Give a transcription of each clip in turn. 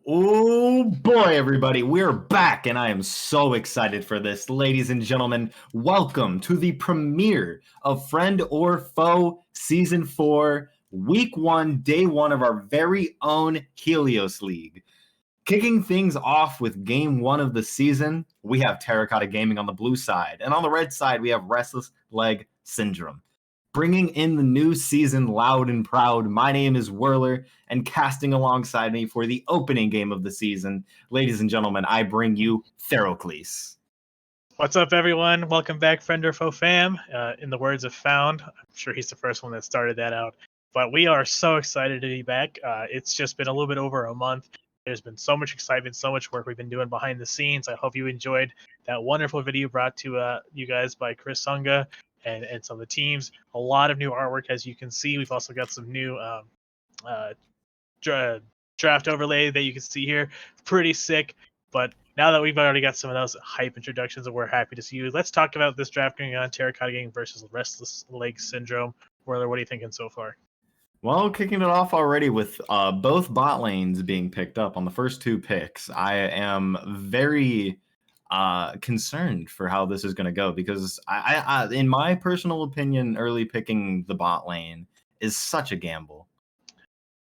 Oh boy, everybody, we're back, and I am so excited for this. Ladies and gentlemen, welcome to the premiere of Friend or Foe Season 4, Week 1, Day 1 of our very own Helios League. Kicking things off with Game 1 of the season, we have Terracotta Gaming on the blue side, and on the red side, we have Restless Leg Syndrome. Bringing in the new season loud and proud, my name is Whirler, and casting alongside me for the opening game of the season, ladies and gentlemen, I bring you Therocles. What's up, everyone? Welcome back, Friend or Foe fam. In the words of Found, I'm sure he's the first one that started that out. But we are so excited to be back. It's just been a little bit over a month. There's been so much excitement, so much work we've been doing behind the scenes. I hope you enjoyed that wonderful video brought to you guys by Chris Sunga and some of the teams. A lot of new artwork, as you can see. We've also got some new draft overlay that you can see here. Pretty sick. But now that we've already got some of those hype introductions that we're happy to see you, let's talk about this draft going on, Terracotta Gaming versus Restless Leg Syndrome. Whirler, what are you thinking so far? Well, kicking it off already with both bot lanes being picked up on the first two picks, I am very concerned for how this is going to go because I, in my personal opinion, early picking the bot lane is such a gamble.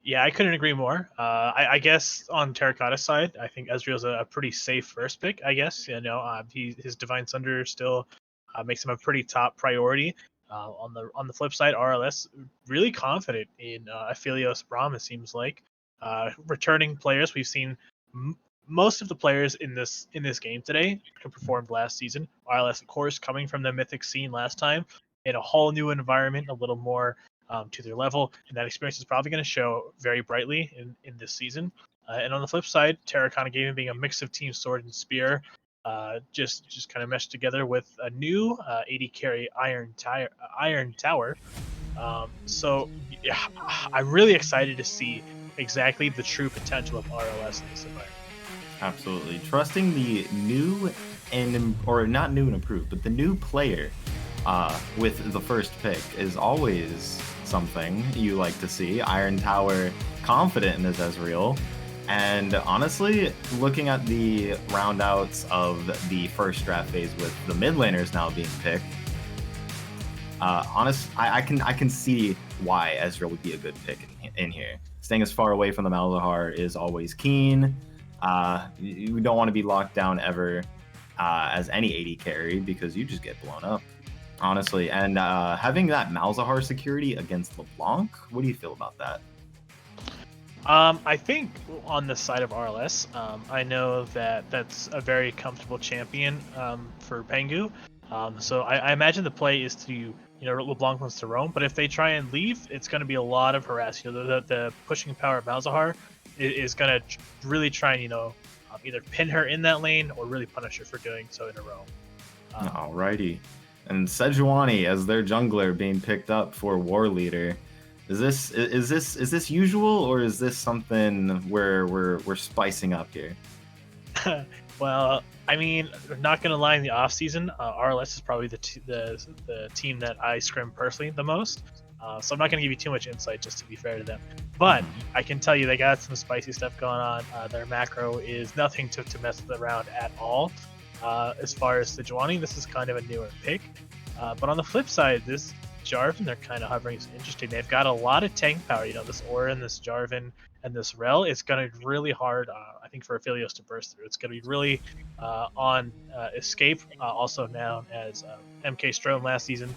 Yeah, I couldn't agree more. I guess on Terracotta's side, I think Ezreal's a pretty safe first pick. I guess his Divine Sunder still makes him a pretty top priority. On the flip side, RLS really confident in Helios Braum. It seems like returning players. We've seen most of the players in this game today who performed last season. RLS, of course, coming from the Mythic scene last time in a whole new environment, a little more to their level, and that experience is probably going to show very brightly in this season. And on the flip side, Terracotta Gaming being a mix of Team Sword and Spear, just kind of meshed together with a new 80 carry Iron Tower. So yeah, I'm really excited to see exactly the true potential of RLS in this environment. Absolutely. Trusting the new or not new and improved, but the new player with the first pick is always something you like to see. Iron Tower confident in his Ezreal. And honestly, looking at the roundouts of the first draft phase with the mid laners now being picked, I can see why Ezreal would be a good pick in here. Staying as far away from the Malzahar is always keen. You don't want to be locked down ever as any 80 carry because you just get blown up, honestly. And having that Malzahar security against LeBlanc, what do you feel about that? I think on the side of RLS, I know that that's a very comfortable champion for Pengu. So I imagine the play is to, LeBlanc wants to roam, but if they try and leave, it's going to be a lot of harass. The pushing power of Malzahar is going to really try and, either pin her in that lane or really punish her for doing so in a row. Alrighty. And Sejuani as their jungler being picked up for War Leader. Is this usual, or is this something where we're spicing up here? Well, I mean, not gonna lie, in the off season, RLS is probably the team that I scrim personally the most. So I'm not gonna give you too much insight, just to be fair to them. But I can tell you they got some spicy stuff going on. Their macro is nothing to mess with around at all. As far as Sejuani, this is kind of a newer pick. But on the flip side, this Jarvan, they're kind of hovering. It's interesting. They've got a lot of tank power. This Orin, this Jarvan, and this Rel. It's going to be really hard, I think, for Helios to burst through. It's going to be really on Escape, also known as MK Strome last season,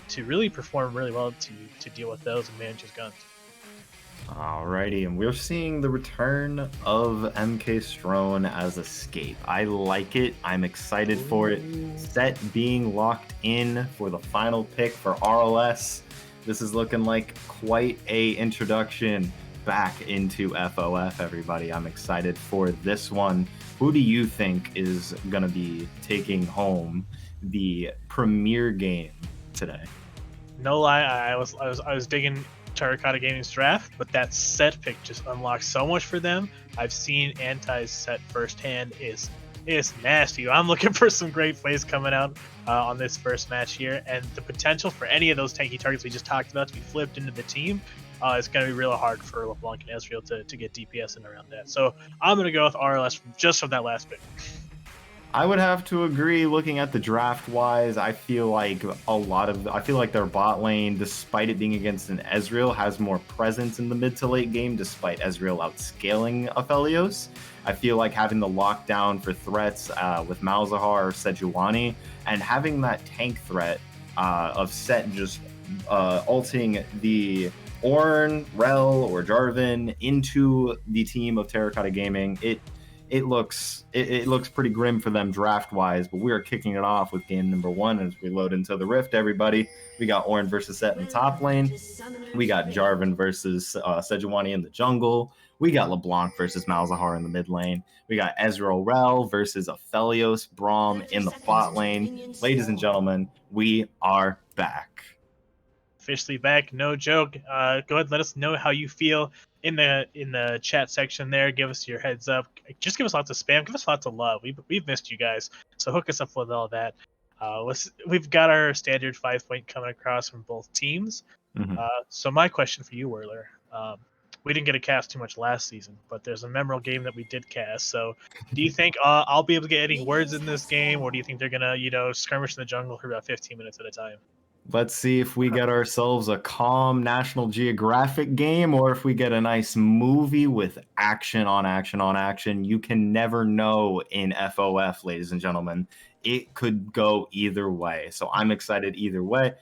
to really perform really well to deal with those and manage his guns. Alrighty, and we're seeing the return of MK Strone as Escape. I like it. I'm excited for it. Set being locked in for the final pick for RLS. This is looking like quite a introduction back into FOF, everybody. I'm excited for this one. Who do you think is going to be taking home the premier game today? No lie, I was digging Terracotta Gaming's draft, but that set pick just unlocks so much for them. I've seen Anti's set firsthand is nasty. I'm looking for some great plays coming out on this first match here, and the potential for any of those tanky targets we just talked about to be flipped into the team it's going to be really hard for LeBlanc and Ezreal to get DPS in around that. So I'm going to go with RLS just from that last pick. I would have to agree. Looking at the draft wise, I feel like their bot lane, despite it being against an Ezreal, has more presence in the mid to late game, despite Ezreal outscaling a Helios. I feel like having the lockdown for threats with Malzahar or Sejuani, and having that tank threat of Set just ulting the Ornn, Rel, or Jarvan into the team of Terracotta Gaming, it looks pretty grim for them draft wise, but we are kicking it off with game number 1 as we load into the Rift. Everybody, we got Ornn versus Set in the top lane. We got Jarvan versus Sejuani in the jungle. We got LeBlanc versus Malzahar in the mid lane. We got Ezreal Rel versus Aphelios Braum in the bot lane. Ladies and gentlemen, we are back. Officially back, no joke. Go ahead and let us know how you feel in the chat section there. Give us your heads up. Just give us lots of spam. Give us lots of love. We've missed you guys, so hook us up with all that. We've got our standard 5-point coming across from both teams. Mm-hmm. So my question for you, Whirler, we didn't get to cast too much last season, but there's a memorable game that we did cast. So do you think I'll be able to get any words in this game, or do you think they're gonna skirmish in the jungle for about 15 minutes at a time? Let's see if we get ourselves a calm National Geographic game, or if we get a nice movie with action on action on action. You can never know in FOF, ladies and gentlemen. It could go either way. So I'm excited either way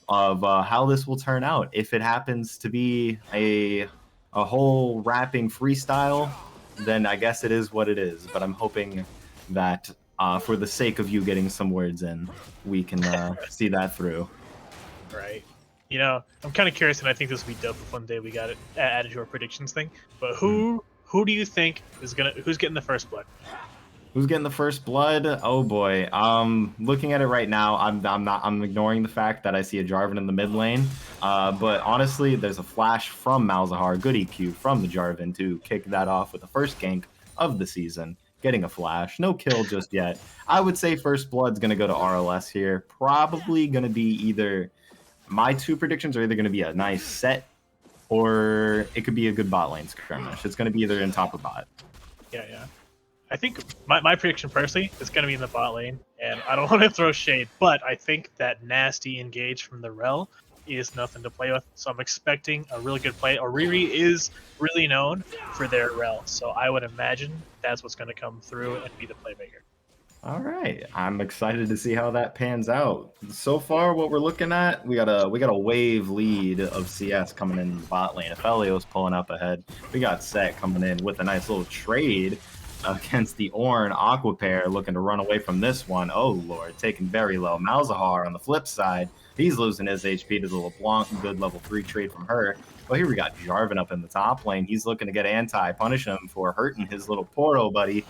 of how this will turn out. If it happens to be a whole rapping freestyle, then I guess it is what it is. But I'm hoping that for the sake of you getting some words in, we can see that through. Right. I'm kind of curious, and I think this would be dope if one day we got it added to our predictions thing. But who do you think who's getting the first blood? Who's getting the first blood? Oh boy. Looking at it right now, I'm ignoring the fact that I see a Jarvan in the mid lane. But honestly, there's a flash from Malzahar, good EQ from the Jarvan to kick that off with the first gank of the season. Getting a flash, no kill just yet. I would say first blood's gonna go to RLS here. Probably gonna be either. My two predictions are either going to be a nice set, or it could be a good bot lane skirmish. It's going to be either in top or bot. Yeah. I think my prediction personally is going to be in the bot lane, and I don't want to throw shade, but I think that nasty engage from the Rel is nothing to play with. So I'm expecting a really good play. Oriri is really known for their Rel, so I would imagine that's what's going to come through and be the playmaker. All right, I'm excited to see how that pans out. So far, what we're looking at, we got a wave lead of CS coming in the bot lane. Helios pulling up ahead. We got Set coming in with a nice little trade against the Ornn Aqua pair, looking to run away from this one. Oh lord, taken very low. Malzahar on the flip side, he's losing his HP to the LeBlanc. Good level 3 trade from her. Well, here we got Jarvan up in the top lane. He's looking to get punish him for hurting his little Porto buddy.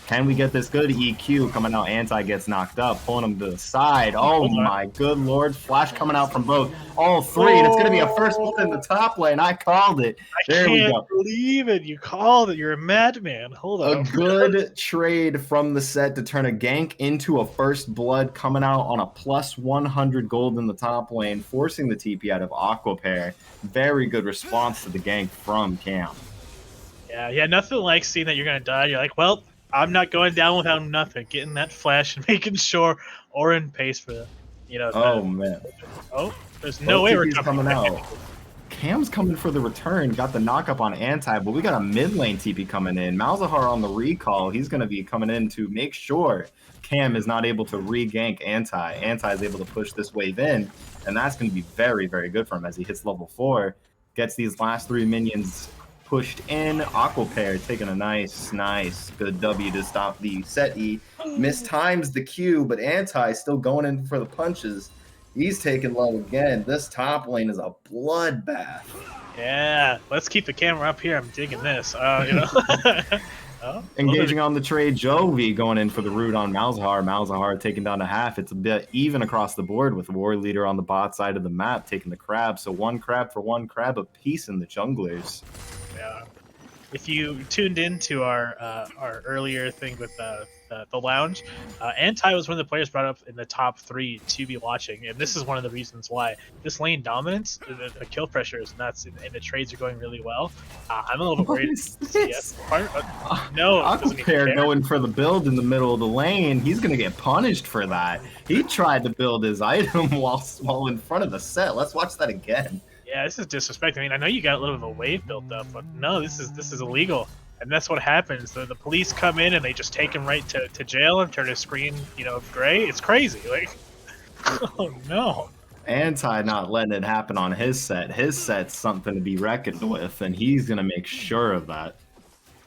Can we get this good EQ coming out? Anti gets knocked up, pulling him to the side. Oh my good lord. Flash coming out from both. All three. And it's going to be a first blood in the top lane. I called it. There we go. I can't believe it. You called it. You're a madman. Hold on. A good trade from the Set to turn a gank into a first blood, coming out on a plus 100 gold in the top lane, forcing the TP out of Aqua pair. Very good response to the gank from Cam. Yeah, nothing like seeing that you're going to die. You're like, well, I'm not going down without nothing. Getting that flash and making sure Ornn pays for the, Oh man. Oh, there's no way we're coming out. Cam's coming for the return. Got the knockup on Anti, but we got a mid lane TP coming in. Malzahar on the recall. He's going to be coming in to make sure Cam is not able to re-gank Anti. Anti is able to push this wave in, and that's going to be very, very good for him as he hits level 4. Gets these last 3 minions pushed in. Aqua pair taking a nice good W to stop the Set E. Mistimes the Q, but Anti still going in for the punches. He's taking low again. This top lane is a bloodbath. Yeah, let's keep the camera up here. I'm digging this. Engaging on the trade, Jovi going in for the root on Malzahar. Malzahar taking down to half. It's a bit even across the board with War Leader on the bot side of the map taking the crab. So 1 crab for 1 crab apiece in the junglers. Yeah. if you tuned into our earlier thing with the lounge, Anti was one of the players brought up in the top 3 to be watching, and this is one of the reasons why this lane dominance, the kill pressure is nuts, and the trades are going really well. I'm a little bit What worried is about the CS this? part. No, it doesn't even Aquapair care. going for the build in the middle of the lane. He's gonna get punished for that. He tried to build his item while in front of the set. Let's watch that again. Yeah, this is disrespect. I mean, I know you got a little bit of a wave built up, but no, this is illegal, and that's what happens. The police come in and they just take him right to jail and turn his screen, gray. It's crazy. Like, oh no. Anti not letting it happen on his set. His set's something to be reckoned with, and he's gonna make sure of that.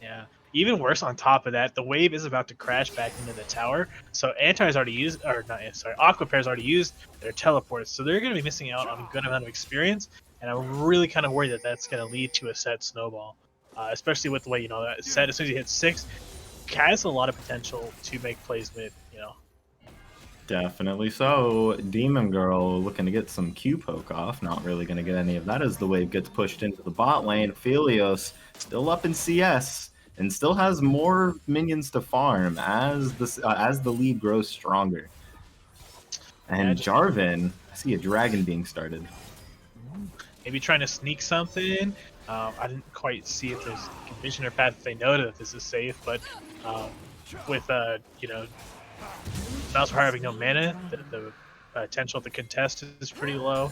Yeah. Even worse, on top of that, the wave is about to crash back into the tower. So Anti's already used, or not, sorry, Aquapair's already used their teleports. So they're going to be missing out on a good amount of experience. And I'm really kind of worried that that's going to lead to a set snowball, especially with the way, that set, as soon as you hit 6, has a lot of potential to make plays mid. Definitely so. Demon Girl looking to get some Q poke off. Not really going to get any of that as the wave gets pushed into the bot lane. Helios still up in CS and still has more minions to farm as the lead grows stronger. And Jarvan, I see a dragon being started. Maybe trying to sneak something. I didn't quite see if there's vision or path if they know that this is safe, but with Malzahar having no mana, the potential to contest is pretty low.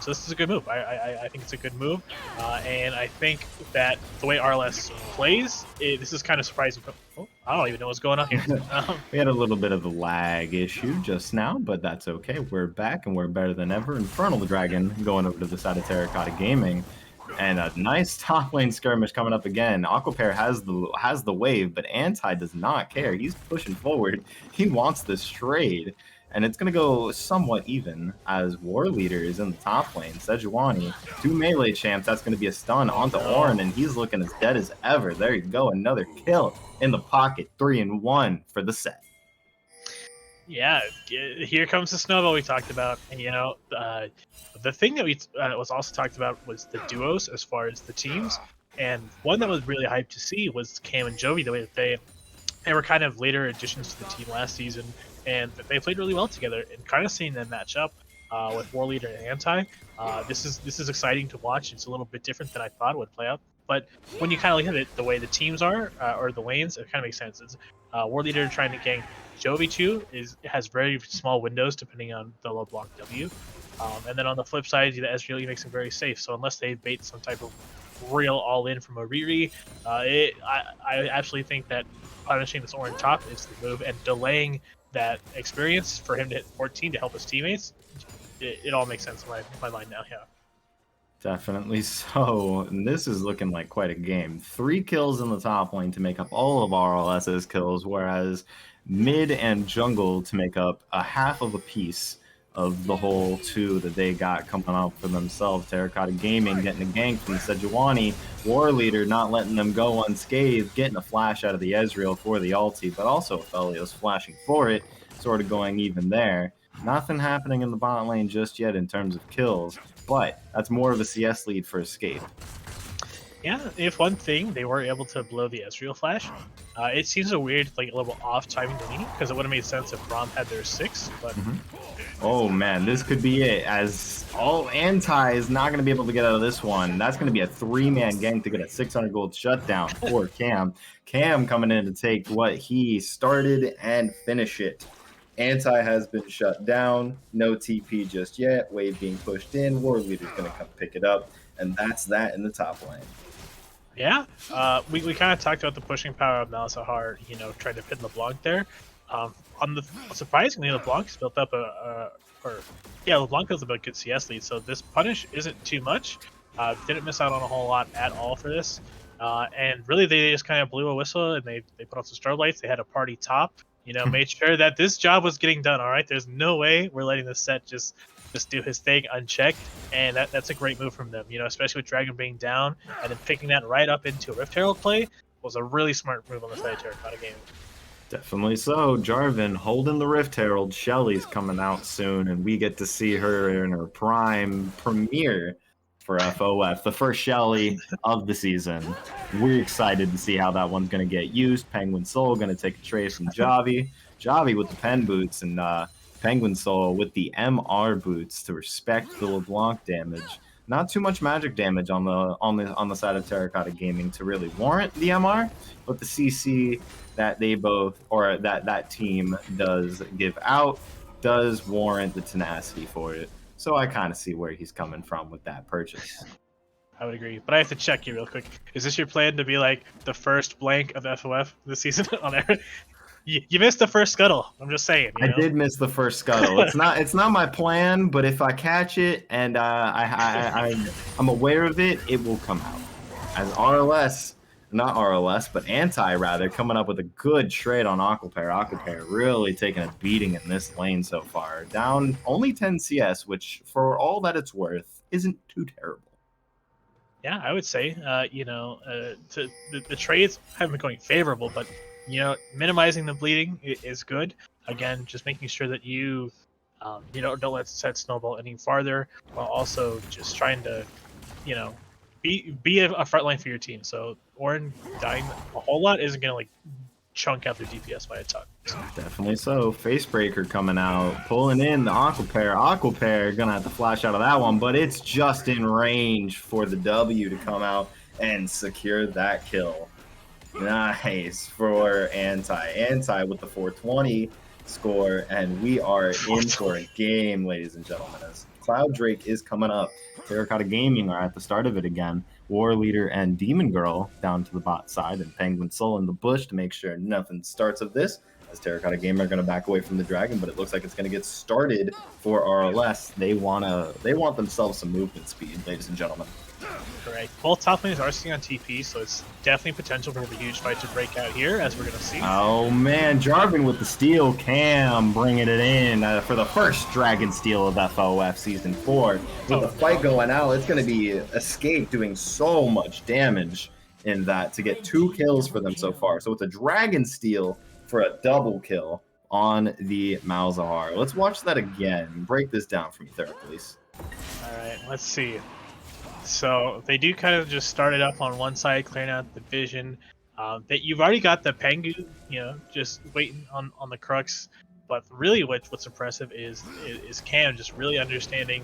So this is a good move. I think it's a good move, and I think that the way RLS plays, this is kind of surprising. Oh, I don't even know what's going on here. We had a little bit of a lag issue just now, but that's okay. We're back and we're better than ever. Infernal Dragon going over to the side of Terracotta Gaming. And a nice top lane skirmish coming up again. Aquapair has the wave, but Anti does not care. He's pushing forward. He wants this trade. And it's going to go somewhat even as War Leader is in the top lane. Sejuani, 2 melee champs. That's going to be a stun onto Orin, and he's looking as dead as ever. There you go. Another kill in the pocket. 3-1 for the set. Yeah, here comes the snowball we talked about. And, the thing that we was also talked about was the duos as far as the teams. And one that was really hyped to see was Cam and Jovi, the way that they were kind of later additions to the team last season, and they played really well together. And kind of seeing them match up with War Leader and Anti, this is exciting to watch. It's a little bit different than I thought it would play out. But when you kind of look at it, the way the teams are, or the lanes, it kind of makes sense. It's War Leader trying to gank Jovi 2 has very small windows depending on the low block W. And then on the flip side, the Ezreal makes them very safe. So unless they bait some type of real all-in from a Riri, I actually think that punishing this Orin top is the move, and delaying that experience for him to hit 14 to help his teammates, it all makes sense in my mind now, yeah. Definitely so. And this is looking like quite a game. 3 kills in the top lane to make up all of RLS's kills, whereas mid and jungle to make up a half of a piece of the whole 2 that they got coming up for themselves. Terracotta Gaming getting a gank from Sejuani. War Leader not letting them go unscathed, getting a flash out of the Ezreal for the ulti, but also Helios flashing for it, sort of going even there. Nothing happening in the bot lane just yet in terms of kills, but that's more of a CS lead for Escape. Yeah, if one thing, they were able to blow the Ezreal flash. It seems a weird, a little off timing to me, because it would have made sense if Braum had their 6, but... Oh man, this could be it, as Anti is not going to be able to get out of this one. That's going to be a 3-man gank to get a 600 gold shutdown for Cam. Cam coming in to take what he started and finish it. Anti has been shut down, no TP just yet, wave being pushed in, War Leader's going to come pick it up, and that's that in the top lane. Yeah, we kind of talked about the pushing power of Malzahar, trying to pin LeBlanc there. Surprisingly, LeBlanc's built up LeBlanc built up a good CS lead, so this punish isn't too much. Didn't miss out on a whole lot at all for this. And really, they just kind of blew a whistle, and they put on some strobe lights. They had a party top, made sure that this job was getting done, all right? There's no way we're letting the set just do his thing unchecked, and that's a great move from them, especially with Dragon being down, and then picking that right up into a Rift Herald play was a really smart move on the side of Terracotta Gaming. Definitely so. Jarvan holding the Rift Herald. Shelly's coming out soon, and we get to see her in her prime premiere for FOF, the first Shelly of the season. We're excited to see how that one's going to get used. Penguin Soul going to take a trade from Javi. Javi with the pen boots and Penguin Soul with the MR boots to respect the LeBlanc damage. Not too much magic damage on the side of Terracotta Gaming to really warrant the MR, but the CC that they both, or that team does give out, does warrant the tenacity for it. So I kind of see where he's coming from with that purchase. I would agree, but I have to check you real quick. Is this your plan to be like the first blank of FOF this season on air? You missed the first scuttle. I'm just saying. You know? I did miss the first scuttle. It's not my plan, but if I catch it and I'm aware of it, it will come out. As RLS, not RLS, but Anti rather, coming up with a good trade on Aquapair. Aquapair really taking a beating in this lane so far. Down only 10 CS, which for all that it's worth, isn't too terrible. Yeah, I would say, the trades haven't been going favorable, but, minimizing the bleeding is good. Again, just making sure that you don't let set snowball any farther, while also just trying to, be a front line for your team. So Orin dying a whole lot isn't going to, like, chunk out their DPS by a ton. Definitely so. Facebreaker coming out, pulling in the Aquapair. Aquapair gonna have to flash out of that one, but it's just in range for the W to come out and secure that kill. Nice for Anti. Anti with the 420 score, and we are in for a game, ladies and gentlemen. As Cloud Drake is coming up. Terracotta Gaming are at the start of it again. War Leader and Demon Girl down to the bot side, and Penguin Soul in the bush to make sure nothing starts of this. As Terracotta Gaming are going to back away from the dragon, but it looks like it's going to get started for RLS. They want themselves some movement speed, ladies and gentlemen. Correct. Both top lanes are sitting on TP, so it's definitely potential for a huge fight to break out here, as we're going to see. Oh man, Jarvan with the steal, Cam bringing it in for the first Dragon steal of FOF Season 4. With the fight going out, it's going to be Escape doing so much damage in that to get 2 kills for them so far. So it's a Dragon steal for a double kill on the Malzahar. Let's watch that again. Break this down for me, Theraples. All right, let's see. So they do kind of just start it up on one side, clearing out the vision. That you've already got the Pengu, just waiting on the crux. But really, what's impressive is Cam just really understanding,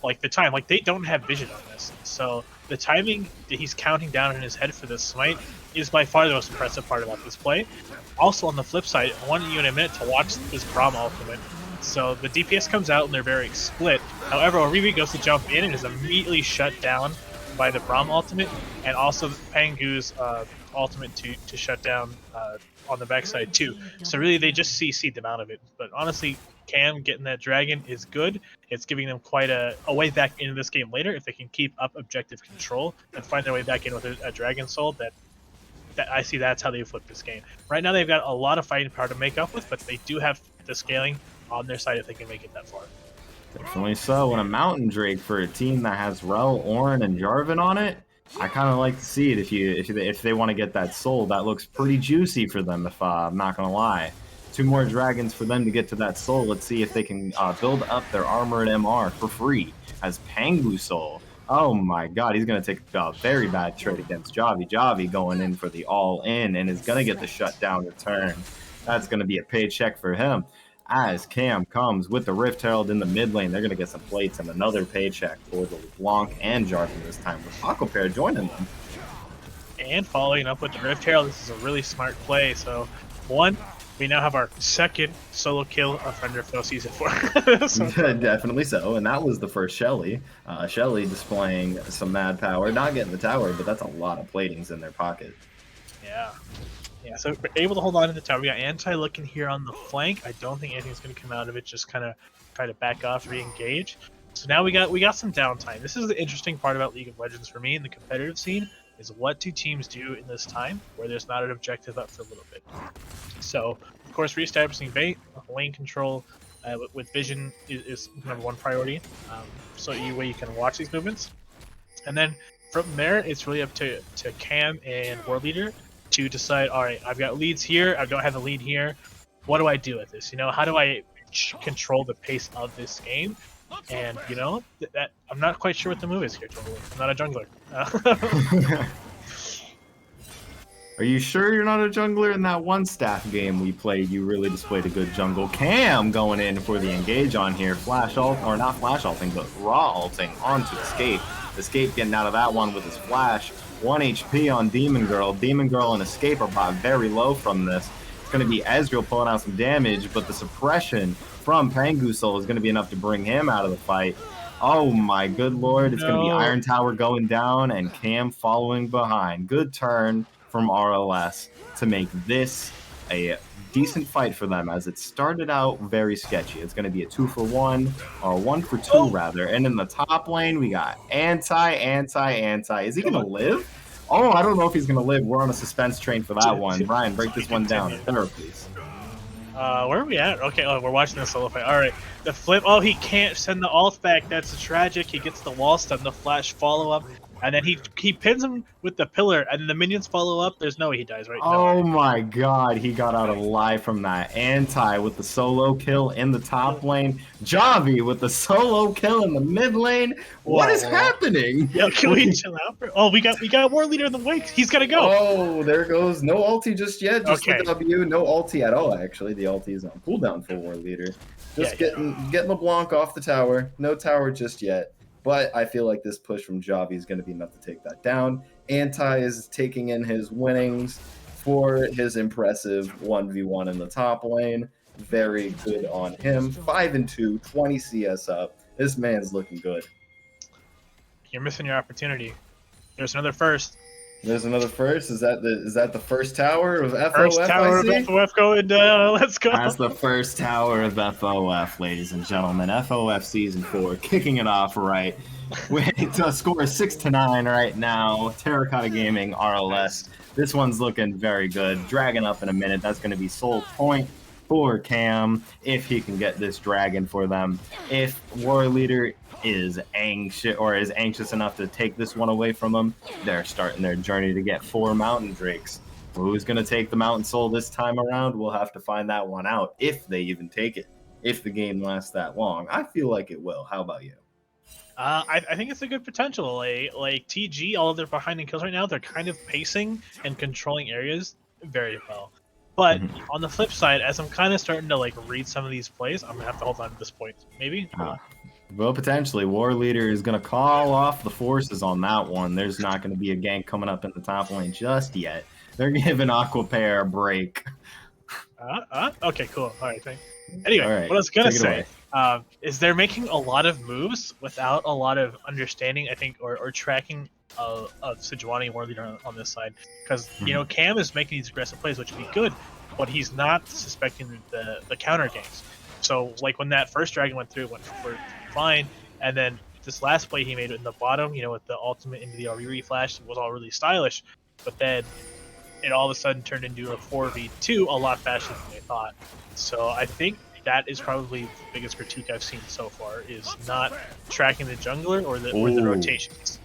like, the time. Like, they don't have vision on this, so the timing that he's counting down in his head for this smite is by far the most impressive part about this play. Also, on the flip side, I want you in a minute to watch this Braum ultimate. So the DPS comes out and they're very split. However, Oribi goes to jump in and is immediately shut down by the Braum ultimate, and also Pangu's ultimate to shut down on the backside too. So really, they just CC'd them out of it. But honestly, Cam getting that dragon is good. It's giving them quite a way back into this game later if they can keep up objective control and find their way back in with a dragon soul. That I see that's how they flip this game. Right now, they've got a lot of fighting power to make up with, but they do have the scaling on their side if they can make it that far. Definitely so. And a Mountain Drake for a team that has Rel, Orin, and Jarvan on it, I kind of like to see it if they want to get that soul. That looks pretty juicy for them, if I'm not going to lie. 2 more dragons for them to get to that soul. Let's see if they can build up their armored MR for free as Pangu Soul. Oh my god, he's going to take a very bad trade against Javi. Javi going in for the all-in and is going to get the shutdown return. That's going to be a paycheck for him. As Cam comes with the Rift Herald in the mid lane, they're going to get some plates and another paycheck for the LeBlanc and Jarvan this time, with Aquapair joining them. And following up with the Rift Herald, this is a really smart play. So, one, we now have our second solo kill of Friend or Foe Season 4. Definitely so, and that was the first Shelly. Shelly displaying some mad power, not getting the tower, but that's a lot of platings in their pocket. Yeah. Yeah, so we're able to hold on to the tower. We got Anti looking here on the flank. I don't think anything's going to come out of it. Just kind of try to back off, re-engage. So now we got some downtime. This is the interesting part about League of Legends for me in the competitive scene, is what do teams do in this time where there's not an objective up for a little bit. So, of course, reestablishing bait, lane control with vision is number 1 priority. So you can watch these movements. And then from there, it's really up to Cam and War Leader to decide, all right, I've got leads here, I don't have a lead here. What do I do with this? How do I control the pace of this game? And you know that I'm not quite sure what the move is here. Totally, I'm not a jungler. Are you sure you're not a jungler? In that one staff game we played, you really displayed a good jungle. Cam going in for the engage on here. Flash ult, or not flash ulting, but raw ulting onto Escape. Escape getting out of that one with his flash. 1 HP on Demon Girl. Demon Girl and Escape are bought very low from this. It's going to be Ezreal pulling out some damage, but the suppression from Pangusol is going to be enough to bring him out of the fight. Oh my good lord, it's going to be Iron Tower going down and Cam following behind. Good turn from RLS to make this a decent fight for them, as it started out very sketchy. It's going to be a 2-for-1, or 1-for-2 rather. And in the top lane, we got anti. Is he going to live? Oh, I don't know if he's going to live. We're on a suspense train for that one. Ryan, break this one down. Thorough, please. Where are we at? Okay, oh, we're watching the solo fight. All right, the flip. Oh, he can't send the ult back. That's tragic. He gets the wall stun, the flash follow up, and then he pins him with the pillar, and then the minions follow up. There's no way he dies, right? Oh my god, he got out alive from that. Anti with the solo kill in the top lane. Javi with the solo kill in the mid lane. What is happening? Yeah, can we chill out? Oh, we got War Leader in the wake. He's gotta go. Oh, there goes. No ulti just yet. Just the W. No ulti at all, actually. The ulti is on cooldown for War Leader. Just getting LeBlanc off the tower. No tower just yet. But I feel like this push from Javi is going to be enough to take that down. Anti is taking in his winnings for his impressive 1v1 in the top lane. Very good on him. 5-2, 20 CS up. This man's looking good. You're missing your opportunity. There's another first. There's another first. Is that the first tower of FOF? First tower of FOF going. Let's go. That's the first tower of FOF, ladies and gentlemen. FOF Season 4 kicking it off right. With a score of 6-9 right now. Terracotta Gaming, RLS. This one's looking very good. Dragon up in a minute. That's going to be Soul Point for Cam if he can get this dragon for them. If War Leader is anxious enough to take this one away from them, they're starting their journey to get 4 Mountain Drakes. Who's going to take the Mountain Soul this time around? We'll have to find that one out, if they even take it, if the game lasts that long. I feel like it will. How about you? I think it's a good potential. Like TG, all of their behind in kills right now, they're kind of pacing and controlling areas very well. But on the flip side, as I'm kind of starting to like read some of these plays, I'm gonna have to hold on to this point. Maybe. Well, potentially. War Leader is going to call off the forces on that one. There's not going to be a gank coming up in the top lane just yet. They're giving Aquapair a break. Okay, cool. All right, thanks. Anyway, what I was going to say is they're making a lot of moves without a lot of understanding, I think, or tracking of Sejuani and War Leader on this side. Because, you know, Cam is making these aggressive plays, which would be good, but he's not suspecting the counter ganks. So, like, when that first dragon went through, it went fine, and then this last play he made in the bottom, you know, with the ultimate into the Auriri flash, was all really stylish, but then it all of a sudden turned into a 4v2 a lot faster than they thought. So I think that is probably the biggest critique I've seen so far, is not tracking the jungler or the rotations.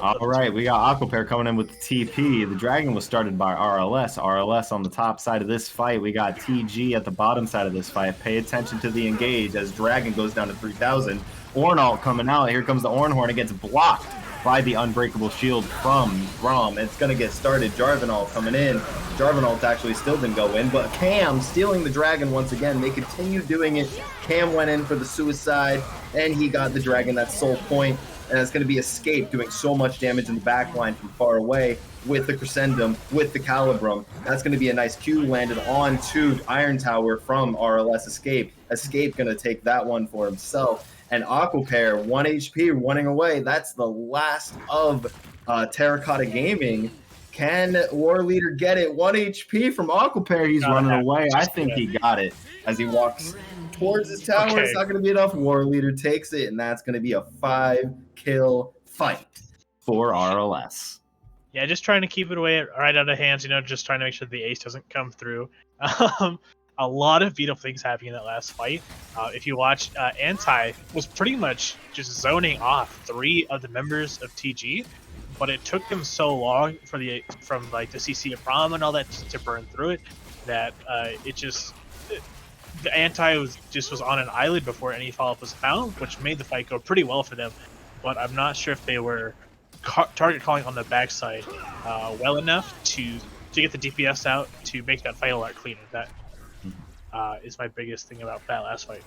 All right, we got Aquapair coming in with the TP. The dragon was started by RLS. RLS on the top side of this fight. We got TG at the bottom side of this fight. Pay attention to the engage as dragon goes down to 3,000. Ornalt coming out. Here comes the Ornhorn. It gets blocked by the unbreakable shield from Braum. It's going to get started. Jarvanalt coming in. Jarvanalt actually still didn't go in, but Cam stealing the dragon once again. They continue doing it. Cam went in for the suicide, and he got the dragon. That's Soul Point. And it's going to be Escape doing so much damage in the backline from far away with the Crescendum, with the Calibrum. That's going to be a nice Q landed onto Iron Tower from RLS Escape. Escape going to take that one for himself. And Aquapair, 1 HP running away. That's the last of Terracotta Gaming. Can War Leader get it? 1 HP from Aquapair. He's running away. I think he got it as he walks towards his tower. It's not going to be enough. War Leader takes it, and that's going to be a 5-kill fight for RLS. Yeah, just trying to keep it away right out of hands, you know, just trying to make sure the ace doesn't come through. A lot of beautiful things happening in that last fight. If you watch, Anti was pretty much just zoning off 3 of the members of TG, but it took them so long from like the CC of Braum and all that to burn through it that the anti was on an island before any follow-up was found, which made the fight go pretty well for them. But I'm not sure if they were target calling on the backside well enough to get the DPS out to make that fight a lot cleaner. That is my biggest thing about that last fight.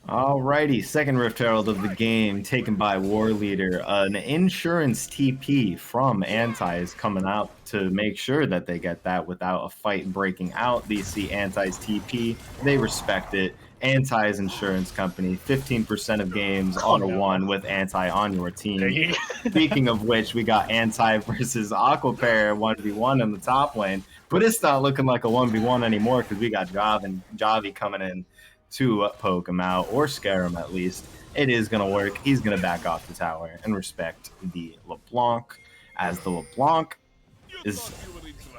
Alrighty, second Rift Herald of the game taken by War Leader. An insurance TP from Anti is coming out to make sure that they get that without a fight breaking out. They see Anti's TP, they respect it. Anti's insurance company, 15% of games on a 1 with Anti on your team. Speaking of which, we got Anti versus Aquapair 1v1 in the top lane, but it's not looking like a 1v1 anymore because we got Javi coming in to poke him out or scare him at least. It is going to work. He's going to back off the tower and respect the LeBlanc, as the LeBlanc is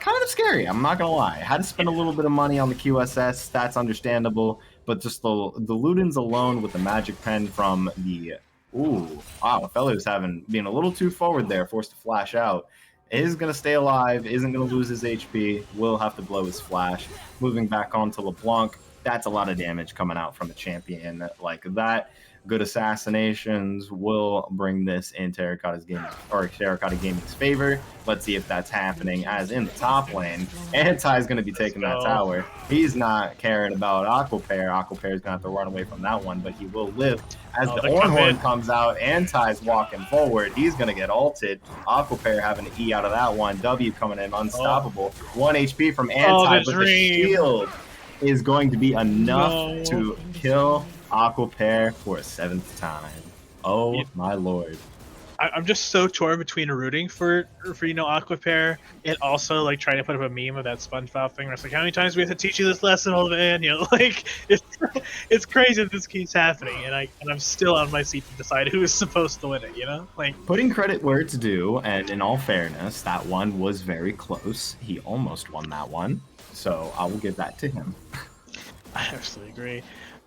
kind of scary. I'm not going to lie. Had to spend a little bit of money on the QSS. That's understandable. But just the Ludens alone with the magic pen from the... Ooh, wow. Helios being a little too forward there, forced to flash out. Is going to stay alive, isn't going to lose his HP, will have to blow his flash. Moving back on to LeBlanc. That's a lot of damage coming out from a champion like that. Good assassinations will bring this in Terracotta Gaming's favor. Let's see if that's happening. As in the top lane, Anti is going to be taking that tower. He's not caring about Aquapair. Aquapair is going to have to run away from that one, but he will live. As the Ornhorn comes out, Anti's walking forward. He's going to get ulted. Aquapair having to E out of that one. W coming in unstoppable. 1 HP from Anti, but the shield is going to be enough to kill Aquapair for a 7th time. Oh my lord. I'm just so torn between rooting for Aquapair and also like trying to put up a meme of that SpongeBob thing where it's like, how many times do we have to teach you this lesson, old man? You know, like it's crazy that this keeps happening, and I'm still on my seat to decide who is supposed to win it, you know? Like, putting credit where it's due, and in all fairness, that one was very close. He almost won that one. So I will give that to him. I absolutely agree.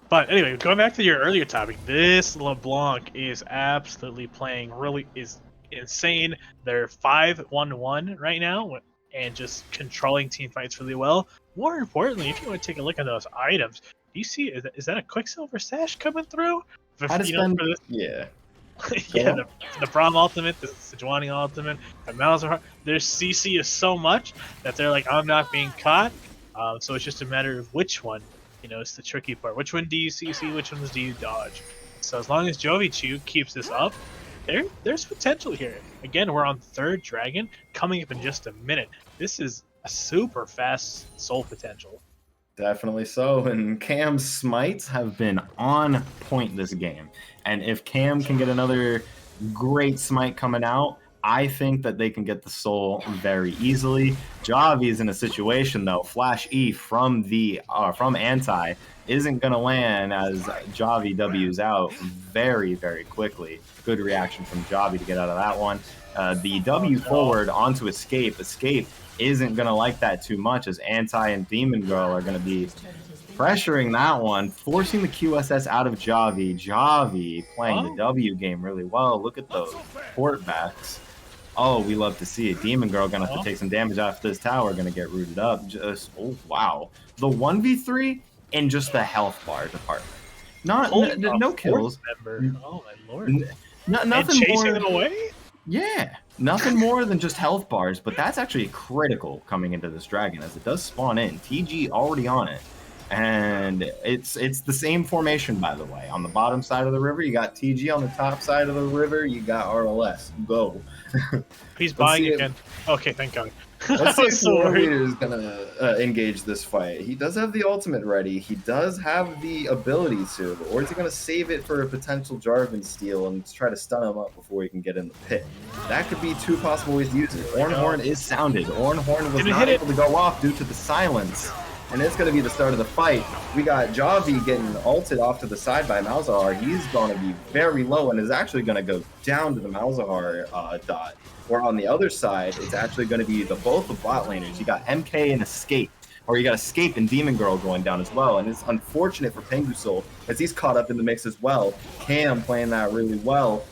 But anyway, going back to your earlier topic, this LeBlanc is absolutely playing is insane. They're 5-1-1 right now and just controlling team fights really well. More importantly, if you want to take a look at those items, do you see, is that a Quicksilver Sash coming through? Yeah. Yeah, the Braum ultimate, the Sejuani ultimate, the Malzahar. Their CC is so much that they're like, I'm not being caught. So it's just a matter of which one. You know, it's the tricky part. Which one do you CC? Which ones do you dodge? So as long as Jovichu keeps this up, there's potential here. Again, we're on 3rd Dragon, coming up in just a minute. This is a super fast soul potential. Definitely so, and Cam's smites have been on point this game. And if Cam can get another great smite coming out, I think that they can get the soul very easily. Javi's in a situation though. Flash E from Anti isn't gonna land as Javi W's out very, very quickly. Good reaction from Javi to get out of that one. The W forward onto Escape. Escape isn't gonna like that too much as Anti and Demon Girl are gonna be pressuring that one, forcing the QSS out of Javi. Javi playing the W game really well. Look at those port backs. Oh, we love to see it. Demon Girl gonna have to take some damage off this tower, gonna get rooted up. Just, oh wow. The 1v3 in just the health bar department. No kills. Oh my lord. Nothing and chasing more, them away? Yeah, nothing more than just health bars, but that's actually critical coming into this dragon as it does spawn in. TG already on it. And it's the same formation, by the way. On the bottom side of the river, you got TG. On the top side of the river, you got RLS. Go. He's buying again. Okay, thank God. Let's see if War Leader is going to engage this fight. He does have the ultimate ready. He does have the ability to. Or is he going to save it for a potential Jarvan steal and try to stun him up before he can get in the pit? That could be 2 possible ways to use it. Ornhorn is sounded. Ornhorn was not able to go off due to the silence. And it's going to be the start of the fight. We got Javi getting ulted off to the side by Malzahar. He's going to be very low and is actually going to go down to the Malzahar dot. Or on the other side, it's actually going to be both the bot laners. You got MK and Escape. Or you got Escape and Demon Girl going down as well. And it's unfortunate for Pengu Soul as he's caught up in the mix as well. Cam playing that really well.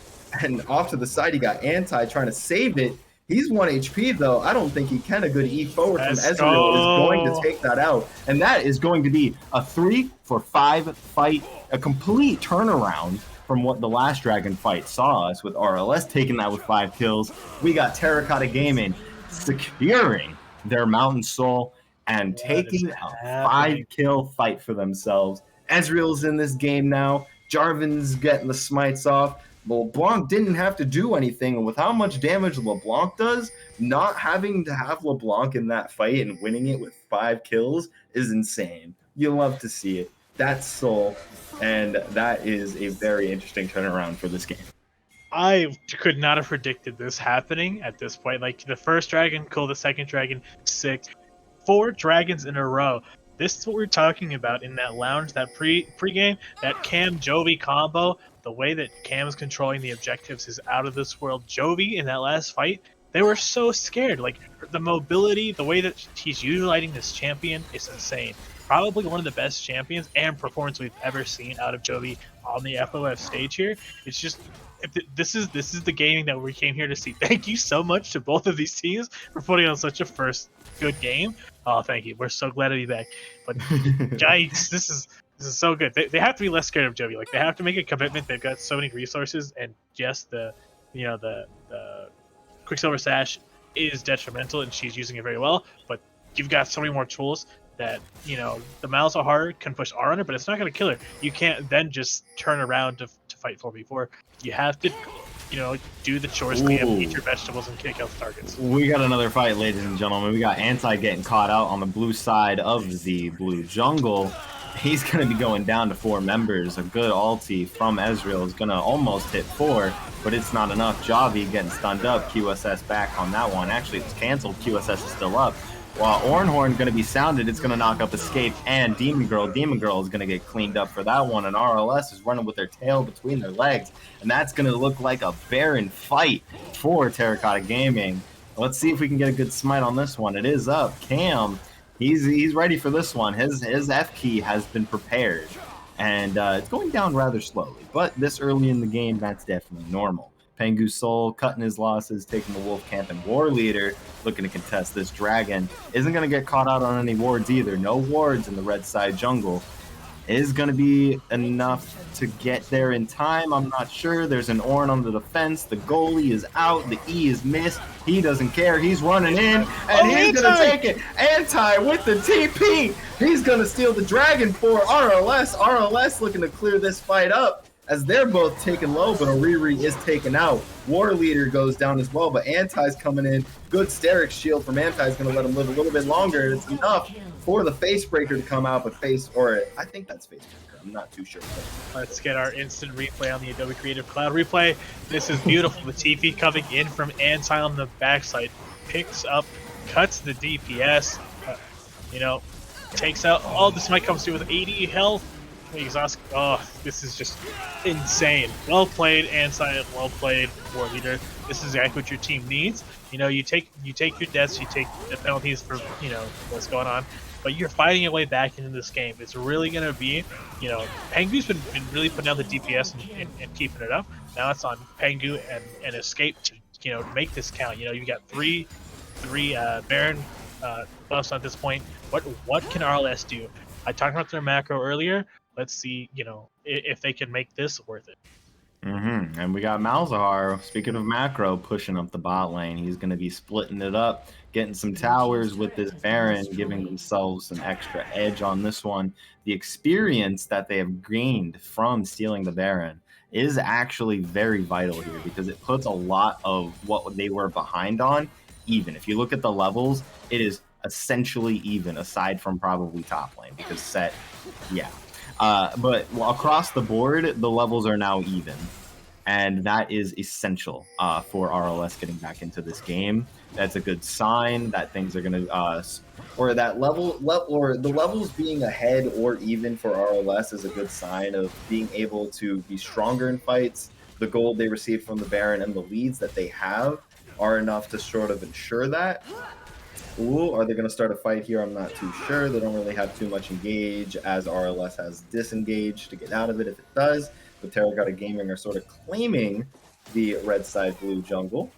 And off to the side, you got Anti trying to save it. He's 1 HP though. I don't think he can. A good E forward from Let's Ezreal is going to go. take that out. And that is going to be a 3-for-5 fight, a complete turnaround from what the last Dragon fight saw us with RLS taking that with 5 kills. We got Terracotta Gaming securing their Mountain Soul and taking a 5-kill fight for themselves. Ezreal's in this game now. Jarvan's getting the smites off. LeBlanc didn't have to do anything, and with how much damage LeBlanc does, not having to have LeBlanc in that fight and winning it with 5 kills is insane. You love to see it. That's Soul, and that is a very interesting turnaround for this game. I could not have predicted this happening at this point. Like, the first dragon, cool, the second dragon, sick. 4 dragons in a row. This is what we're talking about in that lounge, that pre-game, that Cam Jovi combo. The way that Cam is controlling the objectives is out of this world. Jovi in that last fight, they were so scared. Like, the mobility, the way that he's utilizing this champion is insane. Probably one of the best champions and performance we've ever seen out of Jovi on the FOF stage here. It's just, this is the gaming that we came here to see. Thank you so much to both of these teams for putting on such a first good game. Oh, thank you. We're so glad to be back. But guys, this is so good. They have to be less scared of Jovi. Like, they have to make a commitment. They've got so many resources, and yes, the Quicksilver Sash is detrimental, and she's using it very well. But you've got so many more tools that, the Malzahar can push R on her, but it's not going to kill her. You can't then just turn around to fight 4v4. You have to, do the chores, clean up, eat your vegetables, and kick out the targets. We got another fight, ladies and gentlemen. We got Anti getting caught out on the blue side of the blue jungle. He's going to be going down to 4 members. A good ulti from Ezreal is going to almost hit 4, but it's not enough. Javi getting stunned up. QSS back on that one. Actually, it's canceled. QSS is still up. While Ornhorn going to be sounded, it's going to knock up Escape and Demon Girl. Demon Girl is going to get cleaned up for that one, and RLS is running with their tail between their legs, and that's going to look like a barren fight for Terracotta Gaming. Let's see if we can get a good smite on this one. It is up. Cam, he's ready for this one. His F key has been prepared, and it's going down rather slowly, but this early in the game, that's definitely normal. Pengu Soul cutting his losses, taking the Wolf Camp, and War Leader looking to contest this dragon. Isn't going to get caught out on any wards either. No wards in the red side jungle. Is going to be enough to get there in time. I'm not sure. There's an Ornn on the defense. The goalie is out. The E is missed. He doesn't care. He's running in, and he's going to take it. Anti with the TP. He's going to steal the dragon for RLS. RLS looking to clear this fight up, as they're both taken low, but Oriri is taken out. War Leader goes down as well, but Anti's coming in. Good Sterix shield from Anti is going to let him live a little bit longer. It's enough for the Facebreaker to come out, but I think that's Facebreaker. I'm not too sure. Let's get our instant replay on the Adobe Creative Cloud replay. This is beautiful. The TP coming in from Anti on the backside. Picks up, cuts the DPS, takes out. Oh, this might come through with 80 health. Exhaust. Oh, this is just insane. Well played, Anti. Well played, War Leader. This is exactly what your team needs. You take your deaths, you take the penalties for what's going on, but you're fighting your way back into this game. It's really gonna be, Pengu's been really putting out the DPS and keeping it up. Now it's on Pengu and Escape to make this count. You got three Baron buffs at this point. What can RLS do? I talked about their macro earlier. Let's see, if they can make this worth it. And we got Malzahar, speaking of macro, pushing up the bot lane. He's going to be splitting it up, getting some towers with this Baron, giving themselves some extra edge on this one. The experience that they have gained from stealing the Baron is actually very vital here, because it puts a lot of what they were behind on even. If you look at the levels, it is essentially even, aside from probably top lane, because set, yeah. But across the board, the levels are now even, and that is essential for RLS getting back into this game. That's a good sign that things are going to, or that or the levels being ahead or even for RLS is a good sign of being able to be stronger in fights. The gold they receive from the Baron and the leads that they have are enough to sort of ensure that. Ooh, are they going to start a fight here? I'm not too sure. They don't really have too much engage, as RLS has disengaged to get out of it if it does. But Terracotta Gaming are sort of claiming the red side blue jungle,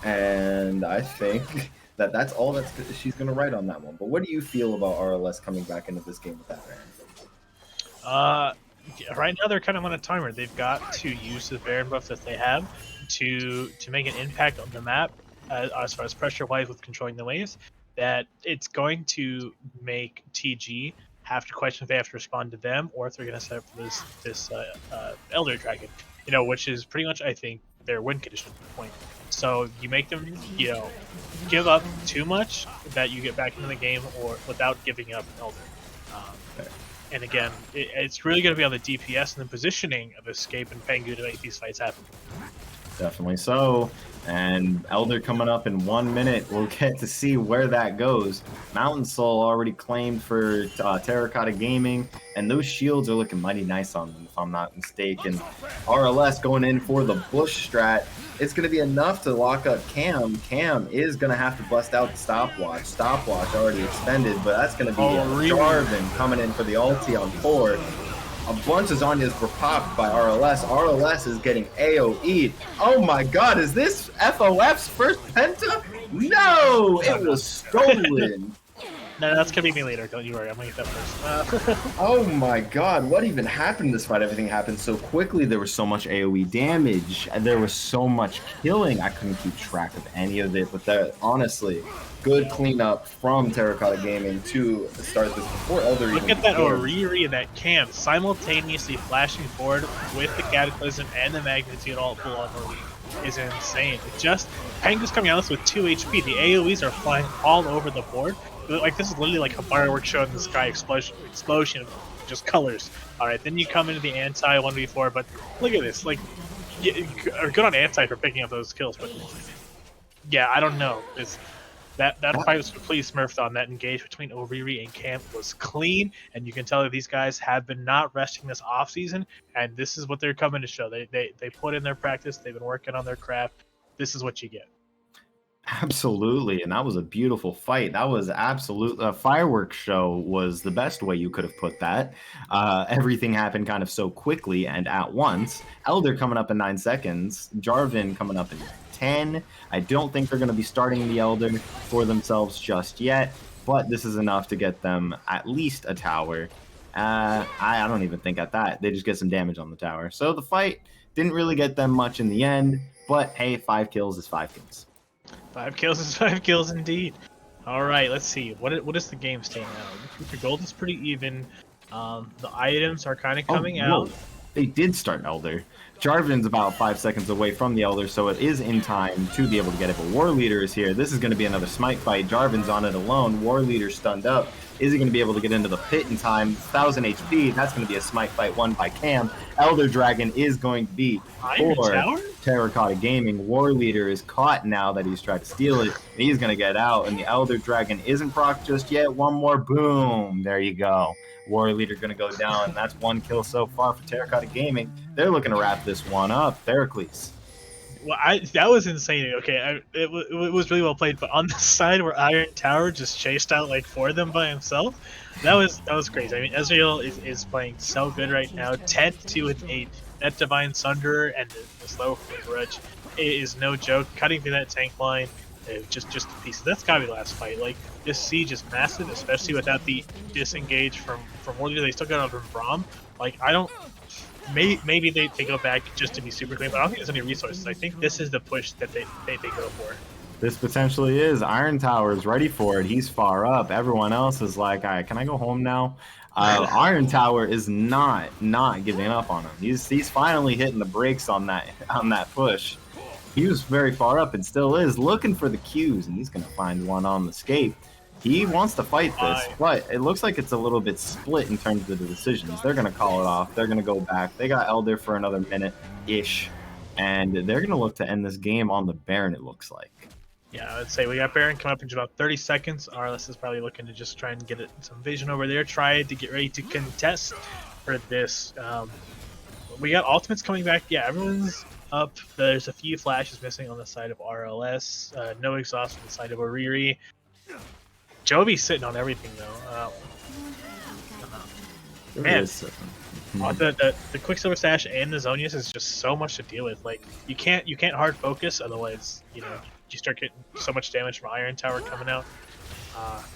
and I think that's all she's going to write on that one. But what do you feel about RLS coming back into this game with that Baron? Right now they're kind of on a timer. They've got to use the Baron buff that they have to make an impact on the map as far as pressure wise with controlling the waves. That it's going to make TG have to question if they have to respond to them or if they're going to set up for this Elder Dragon, which is pretty much, I think, their win condition at the point. So you make them, give up too much that you get back into the game, or without giving up Elder. And again, it's really going to be on the DPS and the positioning of Escape and Pengu to make these fights happen. Definitely so. And Elder coming up in 1 minute. We'll get to see where that goes. Mountain Soul already claimed for Terracotta Gaming, and those shields are looking mighty nice on them, if I'm not mistaken. RLS going in for the bush strat. It's going to be enough to lock up Cam. Cam is going to have to bust out the stopwatch. Stopwatch already expended, but that's going to be Jarvan coming in for the ulti on 4. A bunch of Zhonya's were popped by RLS. RLS is getting AoE'd. Oh my god, is this FOF's first penta? No! It was stolen! No, that's gonna be me later, don't you worry, I'm gonna get that first. Oh my god, what even happened in this fight? Everything happened so quickly, there was so much AoE damage, and there was so much killing, I couldn't keep track of any of it, but honestly, good cleanup from Terracotta Gaming to start this before Elder even Look at that Oriri and that Cam simultaneously flashing forward with the Cataclysm and the Magnitude all full on Oriri is insane. Pengu's coming out with 2 HP, the AoEs are flying all over the board. Like, this is literally like a fireworks show in the sky, explosion of just colors. Alright, then you come into the Anti 1v4, but look at this, like, good on Anti for picking up those kills, but yeah, I don't know. That fight was completely smurfed on. That engage between Oriri and Cam was clean, and you can tell that these guys have been not resting this off season, and this is what they're coming to show. They put in their practice, they've been working on their craft. This is what you get. Absolutely, and that was a beautiful fight. That was a fireworks show was the best way you could have put that. Everything happened kind of so quickly and at once. Elder coming up in 9 seconds, Jarvan coming up in 10. I don't think they're going to be starting the Elder for themselves just yet, but this is enough to get them at least a tower. I don't even think at that. They just get some damage on the tower. So the fight didn't really get them much in the end, but hey, 5 kills is 5 kills. 5 kills is 5 kills indeed. Alright, let's see. What is the game state now? The gold is pretty even. The items are kind of coming out. They did start Elder. Jarvan's about 5 seconds away from the Elder, so it is in time to be able to get it. But War Leader is here. This is going to be another smite fight. Jarvan's on it alone. War Leader stunned up. Is he going to be able to get into the pit in time? 1000 HP. That's going to be a smite fight won by Cam. Elder Dragon is going to be for Terracotta Gaming. War Leader is caught now that he's tried to steal it. And he's going to get out. And the Elder Dragon isn't proc just yet. One more. Boom. There you go. War Leader going to go down. And that's 1 kill so far for Terracotta Gaming. They're looking to wrap this one up. Theracles. Well, that was insane. Okay, it was really well played. But on the side where Iron Tower just chased out like 4 of them by himself, that was crazy. I mean, Ezreal is playing so good right now. 10, 2, and 8. That Divine Sunderer and the slow Grudge is no joke. Cutting through that tank line, just a piece. That's gotta be the last fight. Like, this siege is massive, especially without the disengage from Warrior. They still got out from Braum. Like, I don't. Maybe they go back just to be super clean, but I don't think there's any resources. I think this is the push that they go for. This potentially is. Iron Tower is ready for it. He's far up. Everyone else is like, all right, can I go home now? Iron Tower is not giving up on him. He's finally hitting the brakes on that push. He was very far up and still is looking for the Qs, and he's going to find one on the escape. He wants to fight this, but it looks like it's a little bit split in terms of the decisions. They're going to call it off. They're going to go back. They got Elder for another minute-ish, and they're going to look to end this game on the Baron, it looks like. Yeah, I'd say we got Baron coming up in about 30 seconds. RLS is probably looking to just try and get some vision over there, try to get ready to contest for this. We got ultimates coming back. Yeah, everyone's up. There's a few flashes missing on the side of RLS. No exhaust on the side of Oriri. Jovi's sitting on everything though. Man, The Quicksilver Sash and the Zonius is just so much to deal with. Like you can't hard focus, otherwise you start getting so much damage from Iron Tower coming out.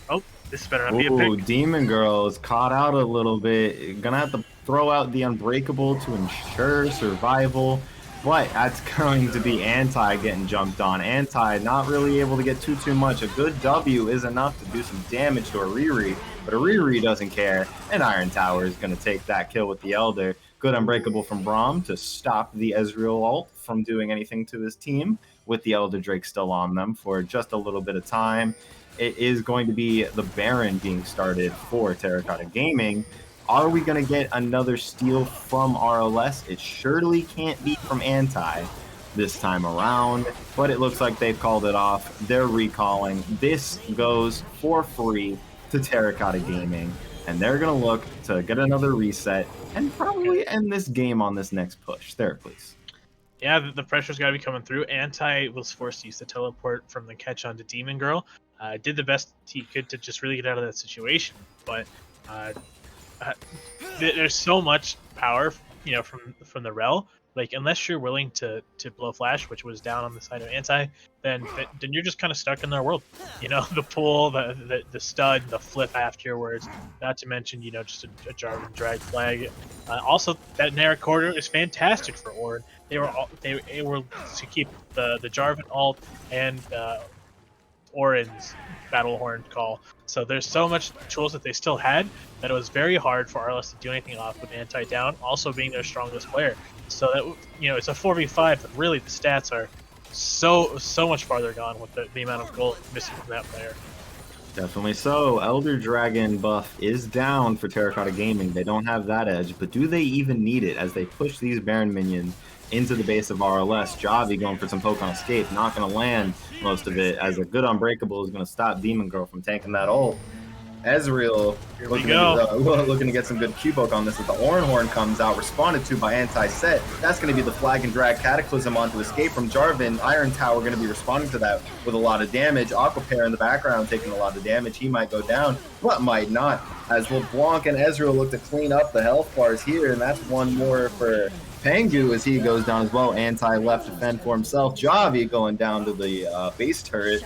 Oh, this better not be a Ooh, pick. Demon Girl is caught out a little bit. Gonna have to throw out the Unbreakable to ensure survival. But that's going to be Anti getting jumped on. Anti not really able to get too much. A good W is enough to do some damage to a Riri, but a Riri doesn't care. And Iron Tower is going to take that kill with the Elder. Good Unbreakable from Braum to stop the Ezreal ult from doing anything to his team, with the Elder Drake still on them for just a little bit of time. It is going to be the Baron being started for Terracotta Gaming. Are we going to get another steal from RLS? It surely can't be from Anti this time around, but it looks like they've called it off. They're recalling. This goes for free to Terracotta Gaming, and they're going to look to get another reset and probably end this game on this next push. There, please. Yeah, the pressure's got to be coming through. Anti was forced to use the teleport from the catch onto Demon Girl. Did the best he could to just really get out of that situation, but there's so much power, from the rel. Like unless you're willing to blow flash, which was down on the side of Anti, then you're just kind of stuck in their world. The pull, the stud, the flip afterwards. Not to mention, just a Jarvan drag flag. Also, that Nara corridor is fantastic for Ord. They were to keep the Jarvan ult and Orin's battle horn call. So there's so much tools that they still had that it was very hard for RLS to do anything off with Anti down, also being their strongest player. So that it's a 4v5, but really the stats are so much farther gone with the amount of gold missing from that player. Definitely so. Elder Dragon buff is down for Terracotta Gaming. They don't have that edge, but do they even need it as they push these Baron minions into the base of RLS? Javi going for some poke on escape, not going to land most of it, as a good Unbreakable is going to stop Demon Girl from taking that ult. Ezreal looking to get some good Q-poke on this as the Orin Horn comes out, responded to by Anti-Set. That's going to be the flag and drag Cataclysm onto escape from Jarvan. Iron Tower going to be responding to that with a lot of damage. Aquapair in the background taking a lot of damage. He might go down, but might not, as LeBlanc and Ezreal look to clean up the health bars here, and that's one more for Pangu as he goes down as well. Anti left to fend for himself. Javi going down to the base turret.